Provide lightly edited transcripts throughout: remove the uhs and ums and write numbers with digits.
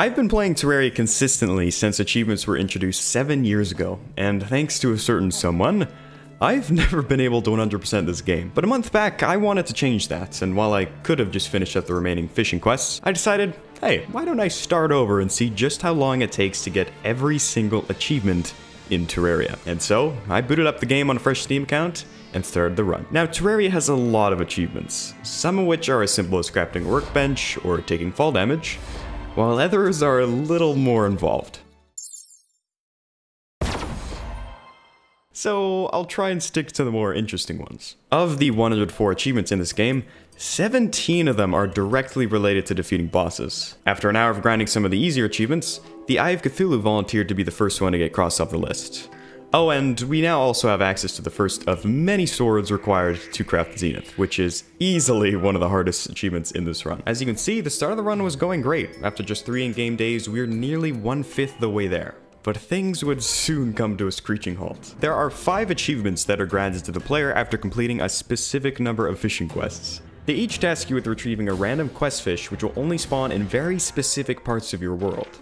I've been playing Terraria consistently since achievements were introduced 7 years ago, and thanks to a certain someone, I've never been able to 100% this game. But a month back, I wanted to change that, and while I could have just finished up the remaining fishing quests, I decided, hey, why don't I start over and see just how long it takes to get every single achievement in Terraria. And so, I booted up the game on a fresh Steam account, and started the run. Now, Terraria has a lot of achievements, some of which are as simple as crafting a workbench or taking fall damage, while others are a little more involved. So I'll try and stick to the more interesting ones. Of the 104 achievements in this game, 17 of them are directly related to defeating bosses. After an hour of grinding some of the easier achievements, the Eye of Cthulhu volunteered to be the first one to get crossed off the list. Oh, and we now also have access to the first of many swords required to craft Zenith, which is easily one of the hardest achievements in this run. As you can see, the start of the run was going great. After just 3 in-game days, we're nearly 1/5 the way there. But things would soon come to a screeching halt. There are 5 achievements that are granted to the player after completing a specific number of fishing quests. They each task you with retrieving a random quest fish which will only spawn in very specific parts of your world.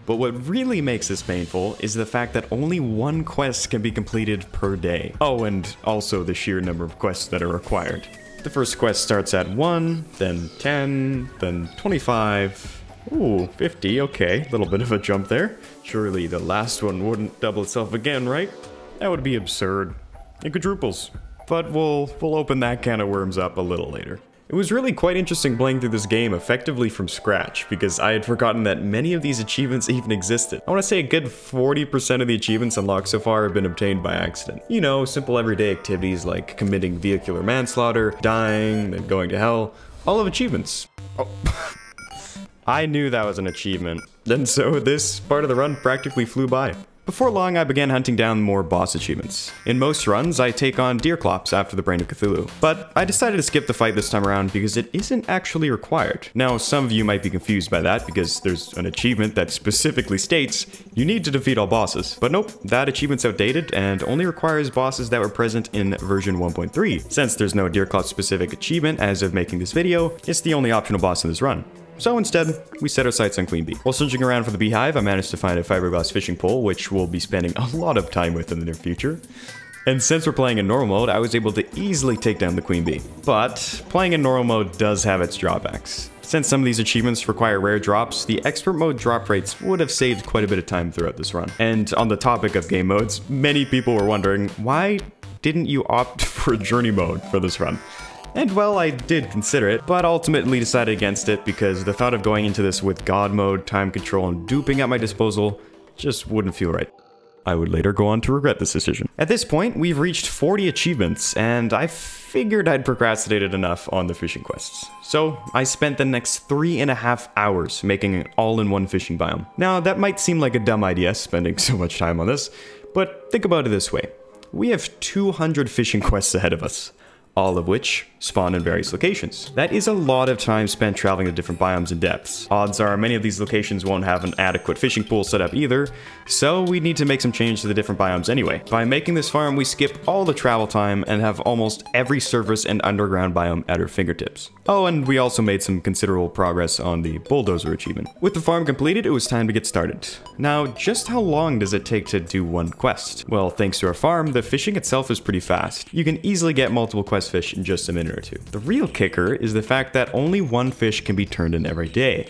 But what really makes this painful is the fact that only 1 quest can be completed per day. Oh, and also the sheer number of quests that are required. The first quest starts at 1, then 10, then 25... Ooh, 50, okay, little bit of a jump there. Surely the last one wouldn't double itself again, right? That would be absurd. It quadruples. But we'll open that can of worms up a little later. It was really quite interesting playing through this game effectively from scratch, because I had forgotten that many of these achievements even existed. I want to say a good 40% of the achievements unlocked so far have been obtained by accident. You know, simple everyday activities like committing vehicular manslaughter, dying, then going to hell. All of achievements. Oh. I knew that was an achievement, and so this part of the run practically flew by. Before long, I began hunting down more boss achievements. In most runs, I take on Deerclops after the Brain of Cthulhu, but I decided to skip the fight this time around because it isn't actually required. Now, some of you might be confused by that because there's an achievement that specifically states you need to defeat all bosses. But nope, that achievement's outdated and only requires bosses that were present in version 1.3. Since there's no Deerclop specific achievement as of making this video, it's the only optional boss in this run. So instead, we set our sights on Queen Bee. While searching around for the beehive, I managed to find a fiberglass fishing pole, which we'll be spending a lot of time with in the near future. And since we're playing in normal mode, I was able to easily take down the Queen Bee. But playing in normal mode does have its drawbacks. Since some of these achievements require rare drops, the expert mode drop rates would have saved quite a bit of time throughout this run. And on the topic of game modes, many people were wondering, why didn't you opt for journey mode for this run? And well, I did consider it, but ultimately decided against it because the thought of going into this with God mode, time control, and duping at my disposal just wouldn't feel right. I would later go on to regret this decision. At this point, we've reached 40 achievements, and I figured I'd procrastinated enough on the fishing quests. So I spent the next 3.5 hours making an all-in-one fishing biome. Now, that might seem like a dumb idea, spending so much time on this, but think about it this way. We have 200 fishing quests ahead of us, all of which spawn in various locations. That is a lot of time spent traveling to different biomes and depths. Odds are many of these locations won't have an adequate fishing pool set up either, so we need to make some change to the different biomes anyway. By making this farm, we skip all the travel time and have almost every surface and underground biome at our fingertips. Oh, and we also made some considerable progress on the bulldozer achievement. With the farm completed, it was time to get started. Now, just how long does it take to do one quest? Well, thanks to our farm, the fishing itself is pretty fast. You can easily get multiple quest fish in just a minute or two. The real kicker is the fact that only 1 fish can be turned in every day.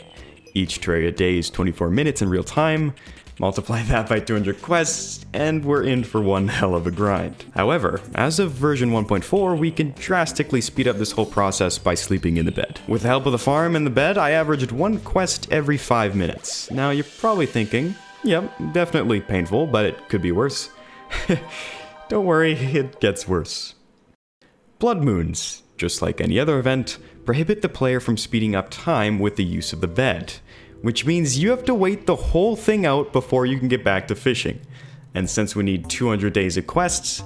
Each Terraria day is 24 minutes in real time, multiply that by 200 quests, and we're in for one hell of a grind. However, as of version 1.4, we can drastically speed up this whole process by sleeping in the bed. With the help of the farm and the bed, I averaged 1 quest every 5 minutes. Now you're probably thinking, yep, definitely painful, but it could be worse. Don't worry, it gets worse. Blood moons, just like any other event, prohibit the player from speeding up time with the use of the bed, which means you have to wait the whole thing out before you can get back to fishing. And since we need 200 days of quests,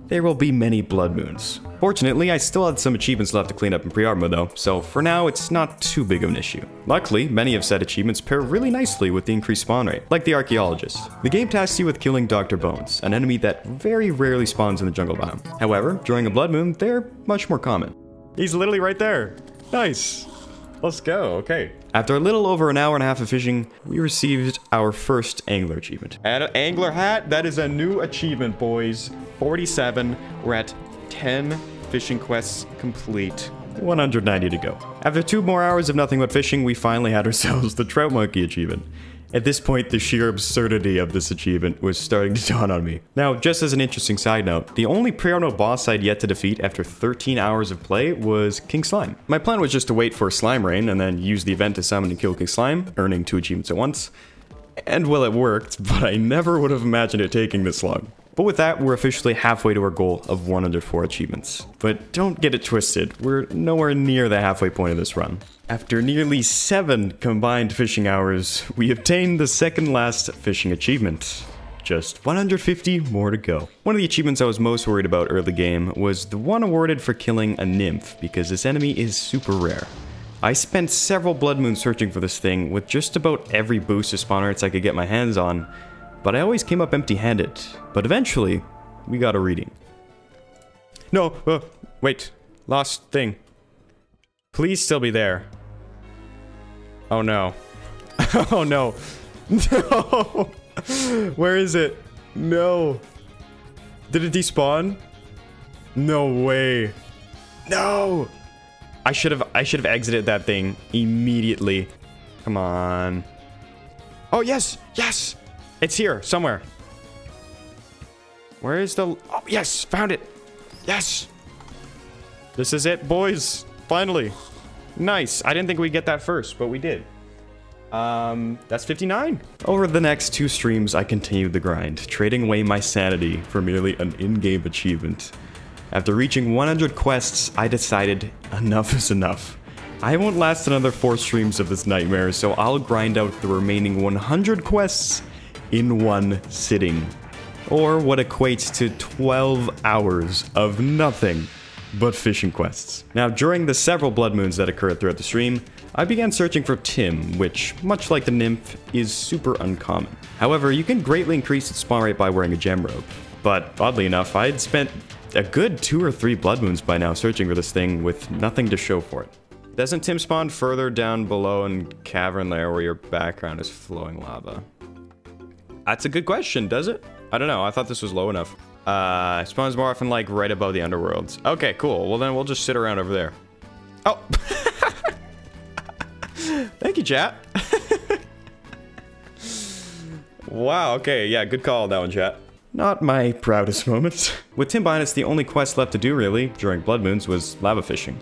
there will be many blood moons. Fortunately, I still had some achievements left to clean up in pre-armor though, so for now it's not too big of an issue. Luckily, many of said achievements pair really nicely with the increased spawn rate, like the Archaeologist. The game tasks you with killing Dr. Bones, an enemy that very rarely spawns in the jungle biome. However, during a blood moon, they're much more common. He's literally right there. Nice. Let's go, okay. After a little over an hour and a half of fishing, we received our first angler achievement. Add an angler hat, that is a new achievement, boys. 47, we're at 10 fishing quests complete. 190 to go. After 2 more hours of nothing but fishing, we finally had ourselves the trout monkey achievement. At this point, the sheer absurdity of this achievement was starting to dawn on me. Now, just as an interesting side note, the only pre-hard mode boss I'd yet to defeat after 13 hours of play was King Slime. My plan was just to wait for Slime Rain and then use the event to summon and kill King Slime, earning 2 achievements at once. And well, it worked, but I never would have imagined it taking this long. But with that, we're officially halfway to our goal of 104 achievements. But don't get it twisted, we're nowhere near the halfway point of this run. After nearly 7 combined fishing hours, we obtained the second last fishing achievement. Just 150 more to go. One of the achievements I was most worried about early game was the one awarded for killing a nymph, because this enemy is super rare. I spent several blood moons searching for this thing with just about every booster spawn rates I could get my hands on, but I always came up empty-handed. But eventually, we got a reading. No, wait, lost thing. Please still be there. Oh no. Oh no. No! Where is it? No. Did it despawn? No way. No! I should have exited that thing immediately. Come on. Oh yes! Yes! It's here, somewhere. Where is the... Oh, yes! Found it! Yes! This is it, boys! Finally! Nice! I didn't think we'd get that first, but we did. That's 59. Over the next 2 streams, I continued the grind, trading away my sanity for merely an in-game achievement. After reaching 100 quests, I decided enough is enough. I won't last another 4 streams of this nightmare, so I'll grind out the remaining 100 quests in one sitting. Or what equates to 12 hours of nothing but fishing quests. Now, during the several blood moons that occurred throughout the stream, I began searching for Tim, which, much like the nymph, is super uncommon. However, you can greatly increase its spawn rate by wearing a gem robe. But, oddly enough, I'd spent a good 2 or 3 blood moons by now searching for this thing with nothing to show for it. Doesn't Tim spawn further down below in cavern layer where your background is flowing lava? That's a good question, does it? I don't know, I thought this was low enough. It spawns more often like right above the underworlds. Okay, cool. Well then we'll just sit around over there. Oh! Thank you, chat. Wow, okay, yeah, good call on that one, chat. Not my proudest moment. With Tim behind us, the only quest left to do, really, during blood moons was lava fishing.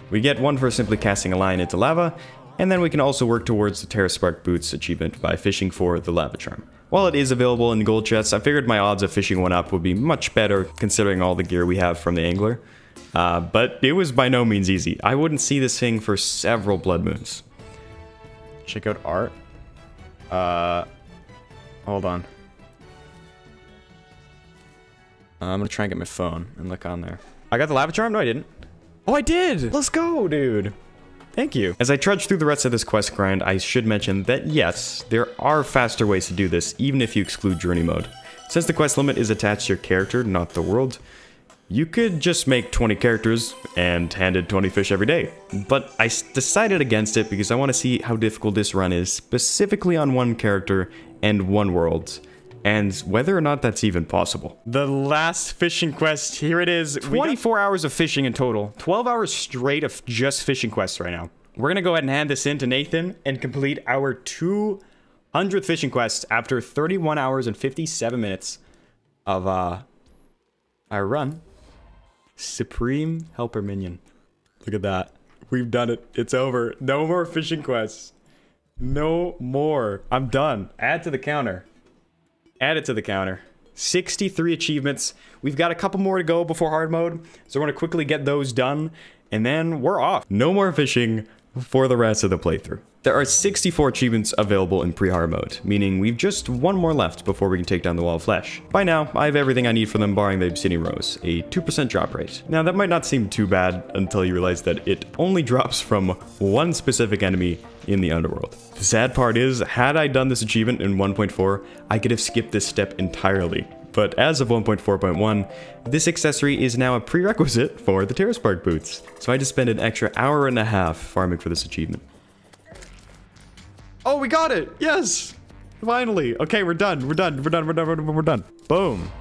We get one for simply casting a line into lava, and then we can also work towards the Terra Spark Boots achievement by fishing for the lava charm. While it is available in gold chests, I figured my odds of fishing one up would be much better considering all the gear we have from the angler. But it was by no means easy. I wouldn't see this thing for several blood moons. Check out art. Hold on. I'm gonna try and get my phone and look on there. I got the lava charm? No, I didn't. Oh, I did! Let's go, dude! Thank you. As I trudge through the rest of this quest grind, I should mention that yes, there are faster ways to do this, even if you exclude journey mode. Since the quest limit is attached to your character, not the world, you could just make 20 characters and handed 20 fish every day. But I decided against it because I want to see how difficult this run is, specifically on one character and one world, and whether or not that's even possible. The last fishing quest, here it is. 24 hours of fishing in total. 12 hours straight of just fishing quests right now. We're gonna go ahead and hand this in to Nathan and complete our 200th fishing quest after 31 hours and 57 minutes of our run. Supreme Helper Minion. Look at that. We've done it. It's over. No more fishing quests. No more. I'm done. Add to the counter. Add it to the counter. 63 achievements. We've got a couple more to go before hard mode, so we're going to quickly get those done, and then we're off. No more fishing for the rest of the playthrough. There are 64 achievements available in pre-hard mode, meaning we've just one more left before we can take down the Wall of Flesh. By now, I have everything I need for them barring the Obsidian Rose, a 2% drop rate. Now that might not seem too bad until you realize that it only drops from one specific enemy in the underworld. The sad part is, had I done this achievement in 1.4, I could have skipped this step entirely. But as of 1.4.1, this accessory is now a prerequisite for the Terra Spark boots. So I just spent an extra hour and a half farming for this achievement. Oh, we got it. Yes. Finally. Okay, we're done. We're done. We're done. We're done. We're done. Boom.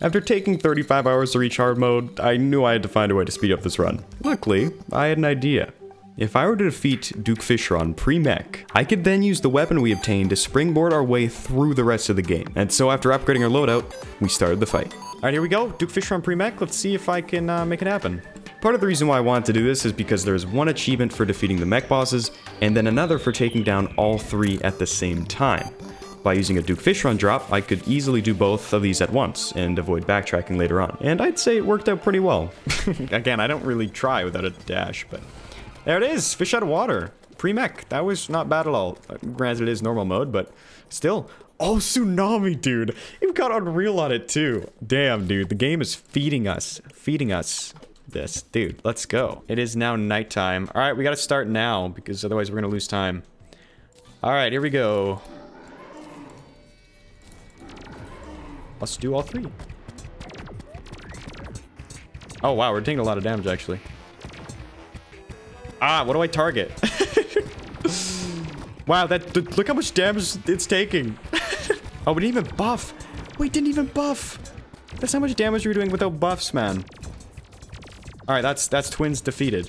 After taking 35 hours to reach hard mode, I knew I had to find a way to speed up this run. Luckily, I had an idea. If I were to defeat Duke Fishron pre-mech, I could then use the weapon we obtained to springboard our way through the rest of the game. And so after upgrading our loadout, we started the fight. Alright, here we go. Duke Fishron pre-mech. Let's see if I can make it happen. Part of the reason why I wanted to do this is because there's one achievement for defeating the mech bosses, and then another for taking down all 3 at the same time. By using a Duke Fishron drop, I could easily do both of these at once and avoid backtracking later on. And I'd say it worked out pretty well. Again, I don't really try without a dash, but there it is, fish out of water. Pre-mech, that was not bad at all. Granted, it is normal mode, but still. Oh, Tsunami, dude. You've got Unreal on it too. Damn, dude, the game is feeding us this. Dude, let's go. It is now nighttime. All right, we gotta start now because otherwise we're gonna lose time. All right, here we go. Let's do all 3. Oh, wow, we're taking a lot of damage, actually. Ah, what do I target? Wow, look how much damage it's taking. Oh, we didn't even buff. We didn't even buff. That's how much damage we were doing without buffs, man. All right, that's twins defeated.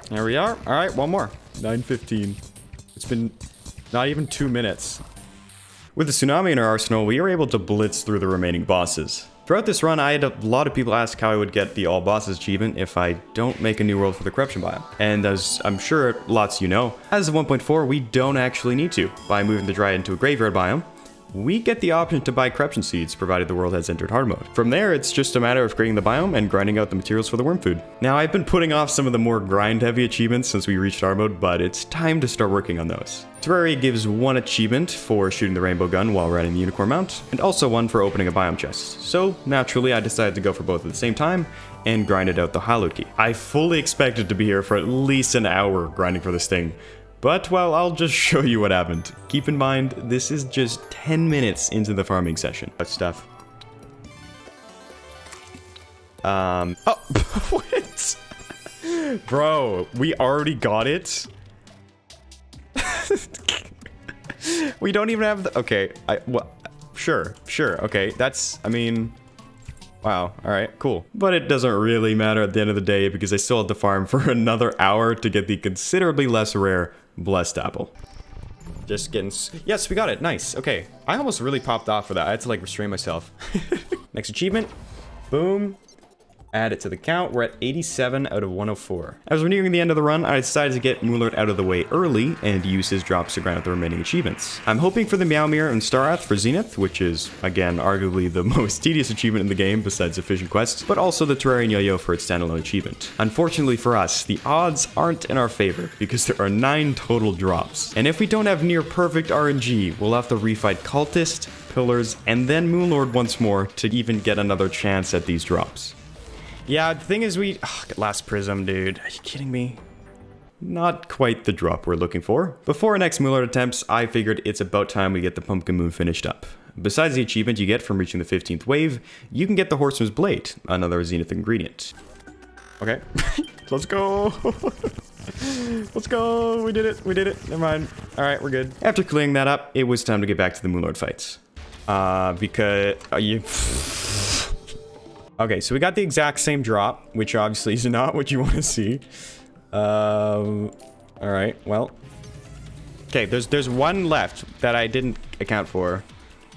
There we are. All right, one more. 9:15. It's been not even 2 minutes. With the Tsunami in our arsenal, we were able to blitz through the remaining bosses. Throughout this run, I had a lot of people ask how I would get the All Bosses achievement if I don't make a new world for the Corruption biome. And as I'm sure lots of you know, as of 1.4, we don't actually need to. By moving the Dryad into a Graveyard biome, we get the option to buy Corruption Seeds, provided the world has entered hard mode. From there, it's just a matter of creating the biome and grinding out the materials for the worm food. Now, I've been putting off some of the more grind-heavy achievements since we reached hard mode, but it's time to start working on those. Terraria gives 1 achievement for shooting the rainbow gun while riding the unicorn mount, and also 1 for opening a biome chest. So, naturally, I decided to go for both at the same time, and grinded out the hallowed key. I fully expected to be here for at least an hour grinding for this thing. But, well, I'll just show you what happened. Keep in mind, this is just 10 minutes into the farming session. That stuff. Oh, what? Bro, we already got it? We don't even have the, okay, well, sure, okay, that's, I mean, wow, alright, cool. But it doesn't really matter at the end of the day because I still have to farm for another hour to get the considerably less rare Blessed Apple. Just getting... Yes, we got it. Nice. Okay. I almost really popped off for that. I had to, like, restrain myself. Next achievement. Boom. Add it to the count. We're at 87 out of 104. As we're nearing the end of the run, I decided to get Moolord out of the way early and use his drops to grind out the remaining achievements. I'm hoping for the Biome and Starath for Zenith, which is, again, arguably the most tedious achievement in the game besides Efficient Quest, but also the Terrarian Yo-Yo for its standalone achievement. Unfortunately for us, the odds aren't in our favor because there are 9 total drops. And if we don't have near perfect RNG, we'll have to refight Cultist, Pillars, and then Moonlord once more to even get another chance at these drops. Yeah, the thing is last prism, dude. Are you kidding me? Not quite the drop we're looking for. Before our next Moonlord attempts, I figured it's about time we get the Pumpkin Moon finished up. Besides the achievement you get from reaching the 15th wave, you can get the Horseman's Blade, another Zenith ingredient. Okay, let's go. Let's go, we did it, never mind. All right, we're good. After clearing that up, it was time to get back to the Moonlord fights. Okay, so we got the exact same drop, which obviously is not what you want to see. Alright, well. Okay, there's 1 left that I didn't account for.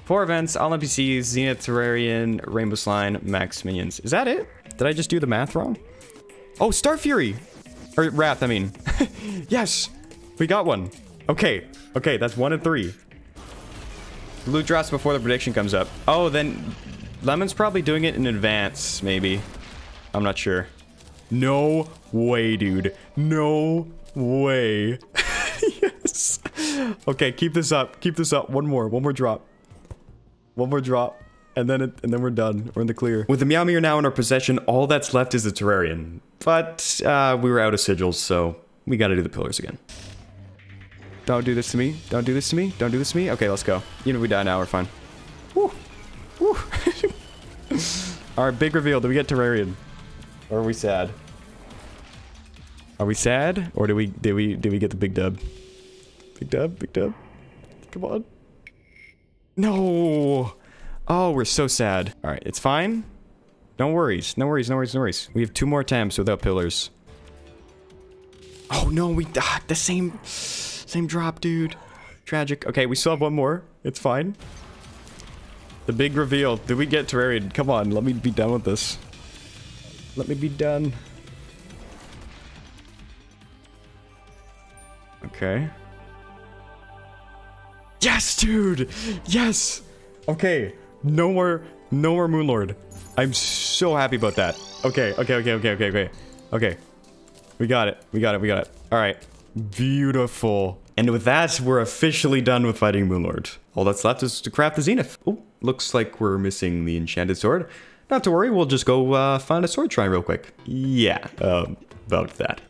4 events, all NPCs, Zenith, Terrarian, Rainbow Slime, Max Minions. Is that it? Did I just do the math wrong? Oh, Star Fury! Or Wrath, I mean. Yes! We got 1. Okay, that's 1 and 3. Loot drops before the prediction comes up. Oh, then... Lemon's probably doing it in advance, maybe. I'm not sure. No way, dude. No way. Yes. Okay, keep this up. Keep this up. One more drop. One more drop. And then we're done. We're in the clear. With the Biome now in our possession, all that's left is the Terrarian. But we were out of sigils, so we gotta do the pillars again. Don't do this to me. Don't do this to me. Don't do this to me. Okay, let's go. Even if we die now, we're fine. Woo. Woo. Alright, big reveal. Do we get Terrarian? Or are we sad? Are we sad? Or do we get the big dub? Big dub, big dub. Come on. No. Oh, we're so sad. All right, it's fine. No worries, no worries, no worries, no worries. We have 2 more attempts without pillars. Oh no, we the same drop, dude. Tragic. Okay, we still have 1 more. It's fine. The big reveal. Did we get Terraria? Come on, let me be done with this. Let me be done. Okay. Yes, dude! Yes! Okay, no more Moonlord. I'm so happy about that. Okay. Okay. We got it. Alright. Beautiful. And with that, we're officially done with fighting Moonlord. All that's left is to craft the Zenith. Oh, looks like we're missing the enchanted sword. Not to worry, we'll just go find a sword shrine real quick. Yeah, about that.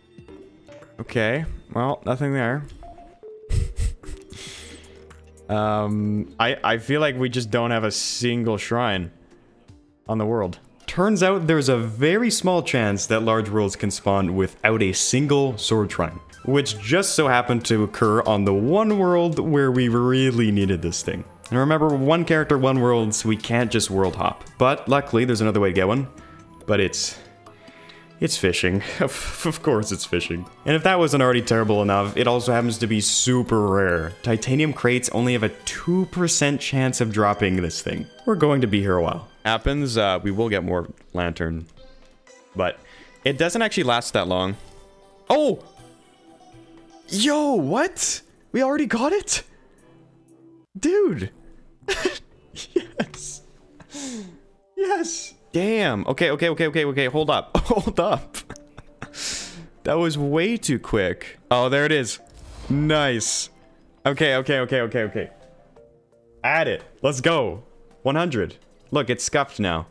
Okay, well, nothing there. I feel like we just don't have a single shrine on the world. Turns out there's a very small chance that large worlds can spawn without a single sword shrine, which just so happened to occur on the one world where we really needed this thing. And remember, 1 character, 1 world, so we can't just world hop. But luckily, there's another way to get one. But it's fishing. Of course it's fishing. And if that wasn't already terrible enough, it also happens to be super rare. Titanium crates only have a 2% chance of dropping this thing. We're going to be here a while. Happens, we will get more lantern. But it doesn't actually last that long. Oh! Yo, what? We already got it? Dude! Yes! Yes! Damn. Okay, hold up. Hold up. That was way too quick. Oh, there it is. Nice. Okay. Add it. Let's go. 100. Look, it's scuffed now.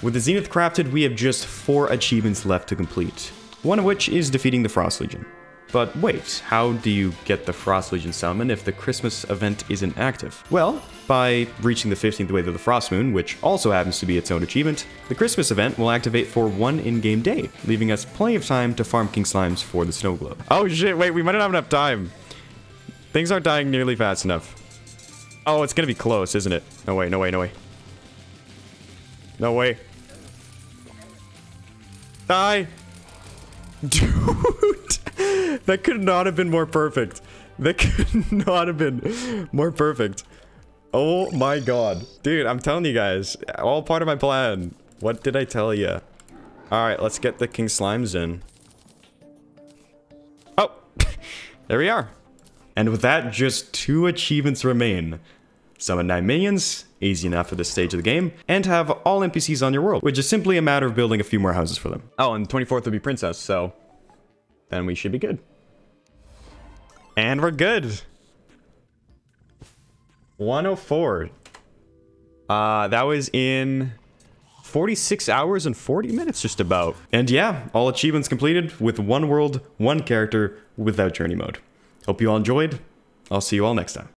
With the Zenith crafted, we have just 4 achievements left to complete. One of which is defeating the Frost Legion. But wait, how do you get the Frost Legion summon if the Christmas event isn't active? Well, by reaching the 15th wave of the Frost Moon, which also happens to be its own achievement, the Christmas event will activate for 1 in-game day, leaving us plenty of time to farm King Slimes for the Snow Globe. Oh shit, wait, we might not have enough time. Things aren't dying nearly fast enough. Oh, it's gonna be close, isn't it? No way. No way. Die! Dude! That could not have been more perfect. That could not have been more perfect. Oh my god. Dude, I'm telling you guys. All part of my plan. What did I tell you? Alright, let's get the King Slimes in. Oh! There we are. And with that, just 2 achievements remain. Summon 9 minions, easy enough for this stage of the game, and have all NPCs on your world, which is simply a matter of building a few more houses for them. Oh, and the 24th will be Princess, so then we should be good. And we're good. 104. That was in 46 hours and 40 minutes just about. And yeah, all achievements completed with 1 world, 1 character without journey mode. Hope you all enjoyed. I'll see you all next time.